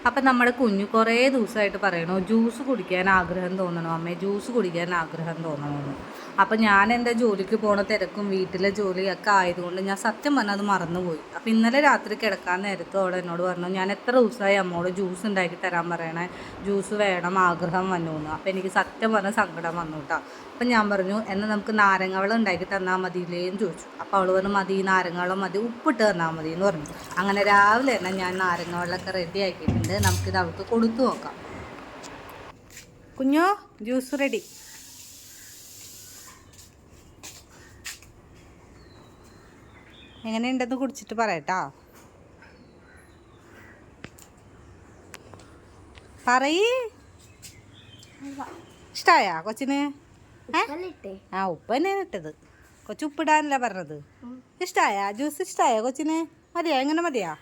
അപ്പം നമ്മുടെ കുഞ്ഞു കുറേ ദിവസമായിട്ട് പറയണു ജ്യൂസ് കുടിക്കാൻ ആഗ്രഹം തോന്നണോ അമ്മേ, ജ്യൂസ് കുടിക്കാൻ ആഗ്രഹം തോന്നണമെന്ന്. അപ്പം ഞാൻ എൻ്റെ ജോലിക്ക് പോണ തിരക്കും വീട്ടിലെ ജോലിയൊക്കെ ആയതുകൊണ്ട് ഞാൻ സത്യം പറഞ്ഞാൽ അത് മറന്നുപോയി. അപ്പം ഇന്നലെ രാത്രി കിടക്കാൻ നേരത്തും അവൾ എന്നോട് പറഞ്ഞു, ഞാൻ എത്ര ദിവസമായി അമ്മോട് ജ്യൂസ് ഉണ്ടാക്കി തരാൻ പറയണേ, ജ്യൂസ് വേണം ആഗ്രഹം വന്നു എന്ന്. അപ്പം എനിക്ക് സത്യം പറഞ്ഞാൽ സങ്കടം വന്നു കേട്ടോ. അപ്പം ഞാൻ പറഞ്ഞു, എന്നാൽ നമുക്ക് നാരങ്ങ വെള്ളം ഉണ്ടാക്കി തന്നാൽ മതിയില്ലേന്ന് ചോദിച്ചു. അപ്പോൾ അവൾ പറഞ്ഞു മതി, നാരങ്ങ വെള്ളം മതി, ഉപ്പിട്ട് തന്നാൽ മതി എന്ന് പറഞ്ഞു. അങ്ങനെ രാവിലെ തന്നെ ഞാൻ നാരങ്ങ വെള്ളമൊക്കെ റെഡി ആക്കിയിട്ടുണ്ട്. നമുക്കിത് അവൾക്ക് കൊടുത്തു നോക്കാം. കുഞ്ഞോ, ജ്യൂസ് റെഡി. എങ്ങനെയുണ്ടെന്ന് കുടിച്ചിട്ട് പറയട്ടാ. പറയ്, ഇഷ്ടായ കൊച്ചിന്? ആ, ഉപ്പ് തന്നെയാണ് ഇട്ടത്. കൊച്ചു ഉപ്പിടാനല്ല പറഞ്ഞത്. ഇഷ്ടായ ജ്യൂസ്? ഇഷ്ടായ കൊച്ചിന്? മതിയാ? എങ്ങനെ മതിയാ?